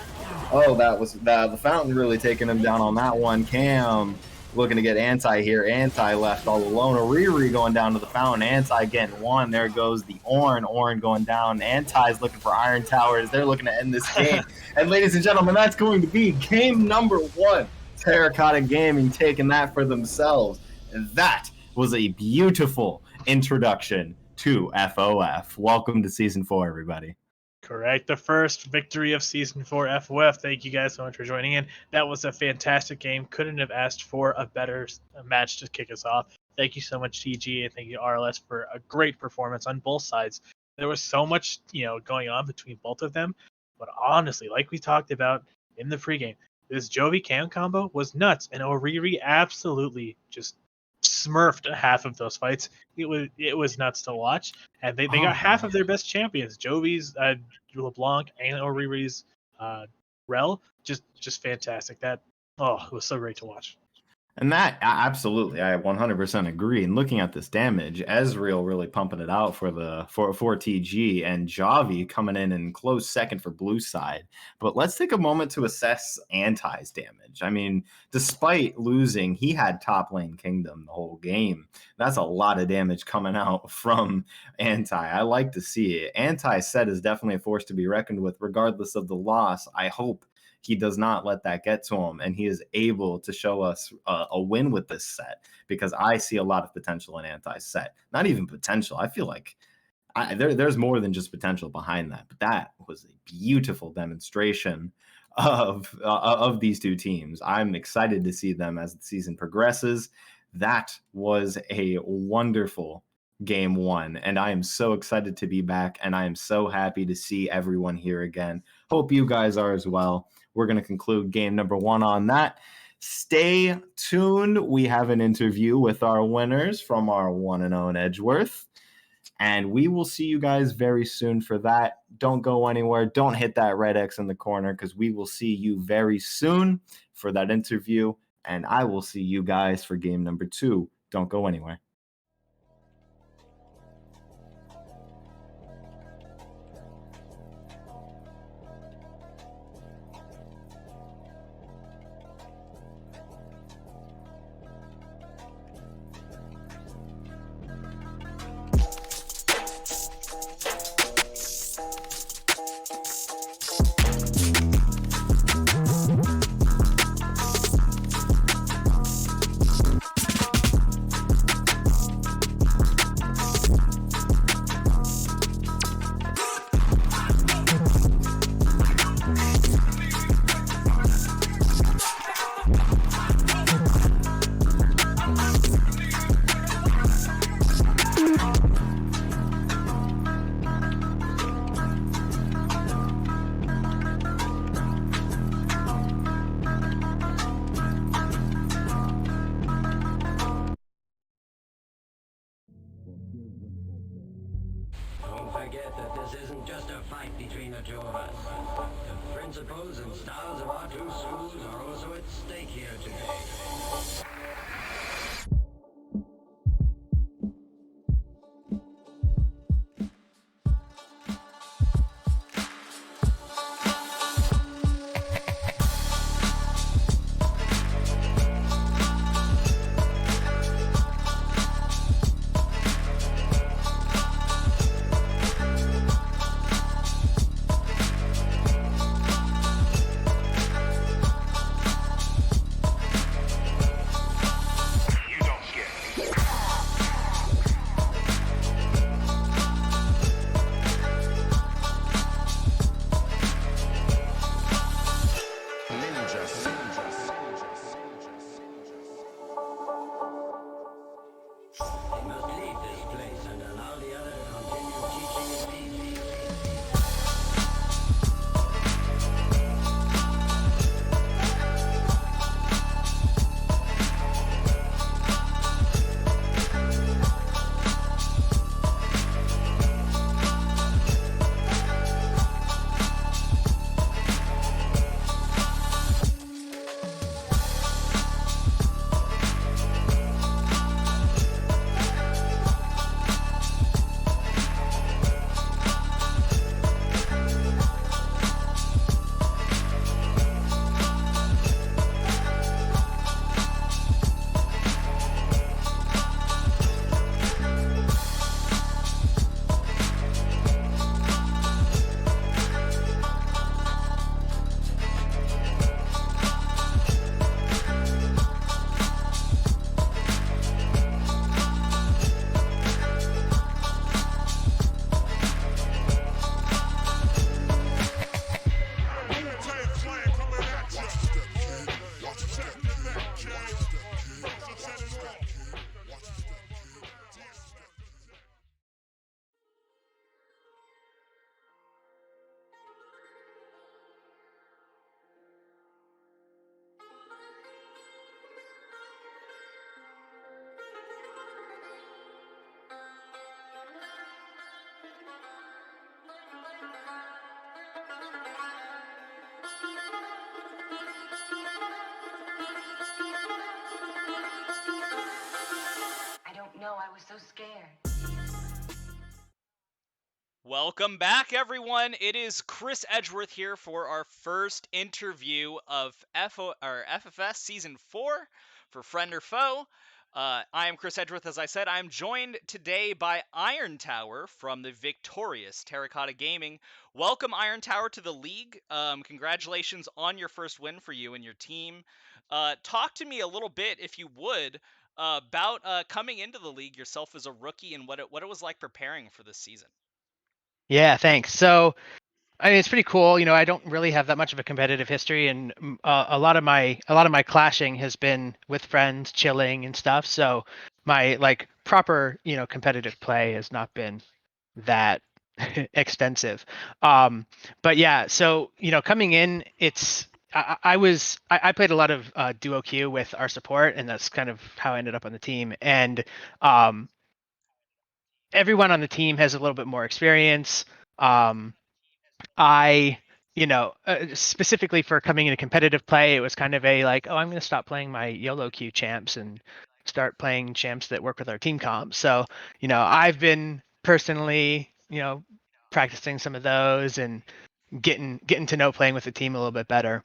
Oh, that was the Fountain really taking him down on that one. Cam looking to get Anti here. Anti left all alone. A Riri going down to the Fountain. Anti getting one. There goes the Ornn. Ornn going down. Anti's looking for Iron Towers. They're looking to end this game. And ladies and gentlemen, that's going to be game number 1. Terracotta Gaming taking that for themselves. And that was a beautiful introduction to FOF. Welcome to Season 4, everybody. Correct. The first victory of Season 4 FOF. Thank you guys so much for joining in. That was a fantastic game. Couldn't have asked for a better match to kick us off. Thank you so much, TG, and thank you, RLS, for a great performance on both sides. There was so much, going on between both of them. But honestly, like we talked about in the pregame, this Jovi Cam combo was nuts, and Oriri absolutely just smurfed half of those fights. It was nuts to watch, and they got half of their best champions. Jovi's, LeBlanc, and Oriri's Rel, just fantastic. That it was so great to watch. And that, absolutely, I 100% agree. And looking at this damage, Ezreal really pumping it out for TG, and Javi coming in close second for blue side. But let's take a moment to assess Anti's damage. I mean, despite losing, he had top lane kingdom the whole game. That's a lot of damage coming out from Anti. I like to see it. Anti-Set is definitely a force to be reckoned with, regardless of the loss. I hope he does not let that get to him, and he is able to show us a win with this set, because I see a lot of potential in Anti-Set. Not even potential. I feel like there's more than just potential behind that, but that was a beautiful demonstration of these two teams. I'm excited to see them as the season progresses. That was a wonderful game 1, and I am so excited to be back, and I am so happy to see everyone here again. Hope you guys are as well. We're going to conclude game number 1 on that. Stay tuned. We have an interview with our winners from our one and own Edgeworth, and we will see you guys very soon for that. Don't go anywhere. Don't hit that red X in the corner, because we will see you very soon for that interview, and I will see you guys for game number 2. Don't go anywhere. forget that this isn't just a fight between the two of us. The principles and styles of our two schools are also at stake here today. They must leave this place and allow the other to continue teaching in peace. I don't know, I was so scared. Welcome back, everyone. It is Chris Edgeworth here for our first interview of FFS Season 4 for Friend or Foe. I am Chris Edgeworth, as I said. I'm joined today by Iron Tower from the victorious Terracotta Gaming. Welcome, Iron Tower, to the league. Congratulations on your first win for you and your team. Talk to me a little bit, if you would, about coming into the league yourself as a rookie and what it was like preparing for this season. Yeah, thanks. So, I mean, it's pretty cool. I don't really have that much of a competitive history, and a lot of my clashing has been with friends, chilling and stuff. So, my proper competitive play has not been that extensive. But yeah, so coming in, I played a lot of duo queue with our support, and that's kind of how I ended up on the team. And um, everyone on the team has a little bit more experience. I, specifically for coming into competitive play, it was kind of I'm going to stop playing my YOLO queue champs and start playing champs that work with our team comp. So, I've been personally, practicing some of those and getting to know playing with the team a little bit better.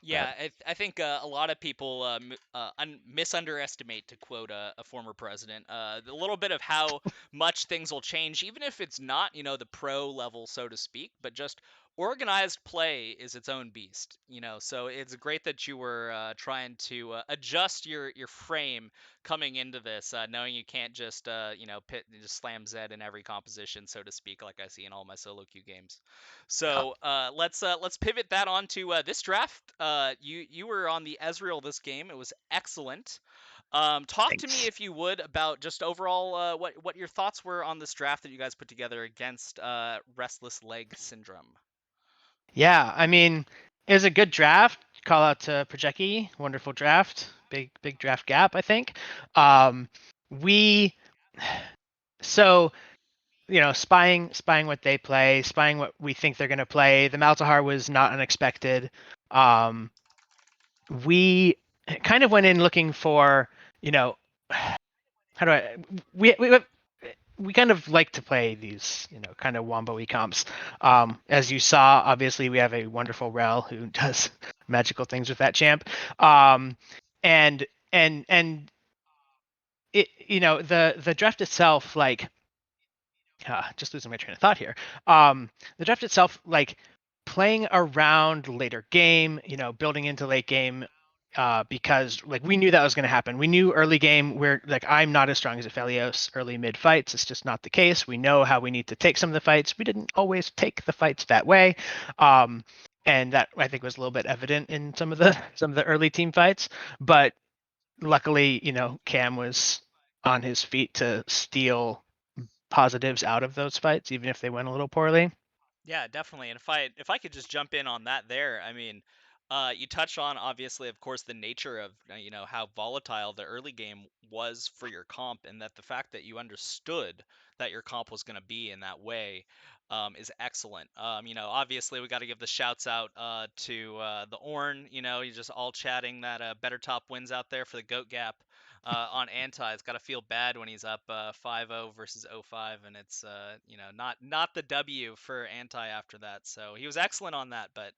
Yeah, I think a lot of people misunderestimate, to quote a former president, a little bit of how much things will change, even if it's not, the pro level, so to speak, but just organized play is its own beast, So it's great that you were trying to adjust your frame coming into this, knowing you can't just, just slam Zed in every composition, so to speak, like I see in all my solo queue games. So let's pivot that onto this draft. You were on the Ezreal this game. It was excellent. Talk to me, Thanks. if you would, about just overall what your thoughts were on this draft that you guys put together against Restless Leg Syndrome. Yeah, I mean, it was a good draft. Call out to Projecki, wonderful draft. Big draft gap, I think. We so spying what they play, spying what we think they're going to play. The Malzahar was not unexpected. We kind of went in looking for, how do I we kind of like to play these, kind of wombo-y comps. As you saw, obviously we have a wonderful Rel who does magical things with that champ. And it, the draft itself, like, just losing my train of thought here. The draft itself, like playing around later game, building into late game, because like we knew that was going to happen. We knew early game where like I'm not as strong as Helios early mid fights. It's just not the case. We know how we need to take some of the fights. We didn't always take the fights that way. And that I think was a little bit evident in some of the early team fights. But luckily, Cam was on his feet to steal positives out of those fights, even if they went a little poorly. Yeah, definitely. And if I could just jump in on that there, I mean, you touched on obviously, of course, the nature of how volatile the early game was for your comp, and that the fact that you understood that your comp was going to be in that way is excellent. Obviously we got to give the shouts out to the Orn. You're just all chatting that better top wins out there for the Goat Gap. On anti, it's got to feel bad when he's up 5-0 versus 0-5, and it's not the W for anti after that. So he was excellent on that, but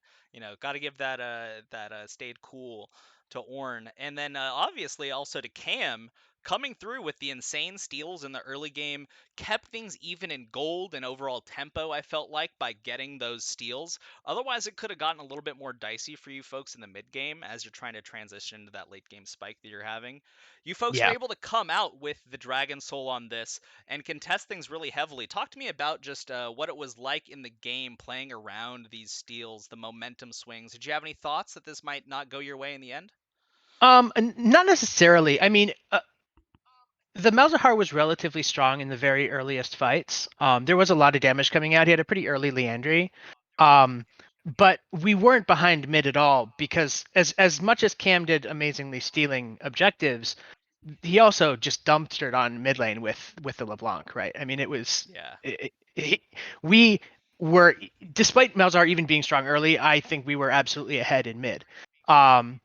got to give that stayed cool to Orn, and then obviously also to Cam coming through with the insane steals in the early game, kept things even in gold and overall tempo. I felt like by getting those steals. Otherwise, it could have gotten a little bit more dicey for you folks in the mid game as you're trying to transition to that late game spike that you're having. You folks were Yeah. able to come out with the Dragon Soul on this and contest things really heavily. Talk to me about just what it was like in the game playing around these steals, the momentum swings. Did you have any thoughts that this might not go your way in the end? Not necessarily. I mean, the Malzahar was relatively strong in the very earliest fights. There was a lot of damage coming out. He had a pretty early Leandry. But we weren't behind mid at all because as much as Cam did amazingly stealing objectives, he also just dumpstered on mid lane with the LeBlanc, right? I mean, it was Yeah. we were, despite Malzahar even being strong early, I think we were absolutely ahead in mid. And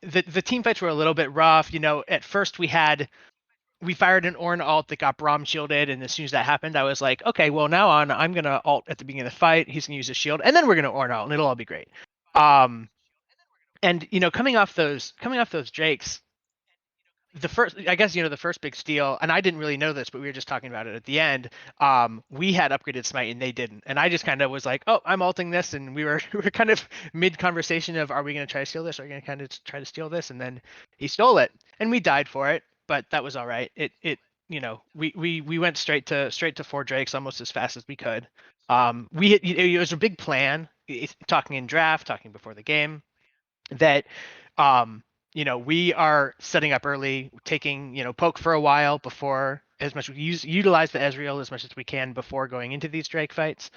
the team fights were a little bit rough. At first we fired an Ornn alt that got Braum shielded, and as soon as that happened, I was like, okay, well now on I'm gonna alt at the beginning of the fight. He's gonna use his shield, and then we're gonna Ornn alt, and it'll all be great. And coming off those Drakes, the first big steal, and I didn't really know this, but we were just talking about it at the end. We had upgraded smite and they didn't, and I just kind of was like, oh, I'm alting this, and we were kind of mid conversation of, are we going to try to steal this? Are we going to kind of try to steal this? And then he stole it, and we died for it, but that was all right. We went straight to 4 Drakes almost as fast as we could. It was a big plan, talking in draft, talking before the game, that we are setting up early, taking poke for a while before, as much utilize the Ezreal as much as we can before going into these Drake fights.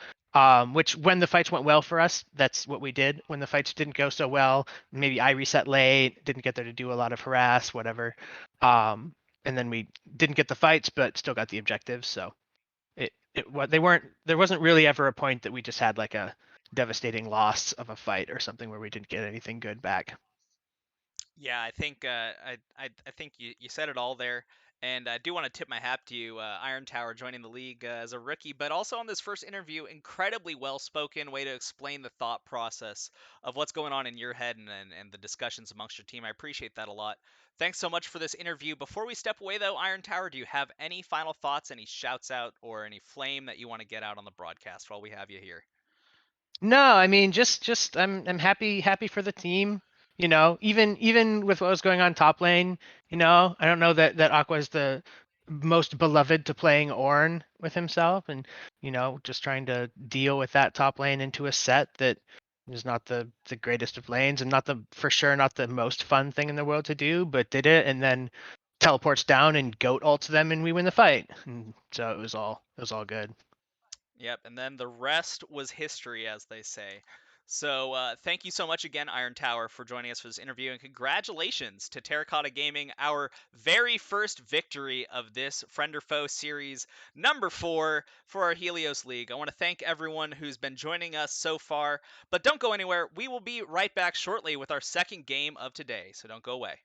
Which when the fights went well for us, that's what we did. When the fights didn't go so well, maybe I reset late, didn't get there to do a lot of harass, whatever. And then we didn't get the fights, but still got the objectives. So there wasn't really ever a point that we just had like a devastating loss of a fight or something where we didn't get anything good back. Yeah, I think I think you said it all there, and I do want to tip my hat to you, Iron Tower, joining the league as a rookie, but also on this first interview, incredibly well spoken way to explain the thought process of what's going on in your head and the discussions amongst your team. I appreciate that a lot. Thanks so much for this interview. Before we step away, though, Iron Tower, do you have any final thoughts, any shouts out, or any flame that you want to get out on the broadcast while we have you here? No, I mean just I'm happy for the team. Even with what was going on top lane, I don't know that Aqua is the most beloved to playing Ornn with himself, and just trying to deal with that top lane into a set that is not the greatest of lanes, and for sure not the most fun thing in the world to do, but did it, and then teleports down and goat ults them, and we win the fight. And so it was all good. Yep, and then the rest was history, as they say. So thank you so much again, Iron Tower, for joining us for this interview, and congratulations to Terracotta Gaming, our very first victory of this Friend or Foe series number 4 for our Helios League. I want to thank everyone who's been joining us so far, but don't go anywhere. We will be right back shortly with our second game of today, so don't go away.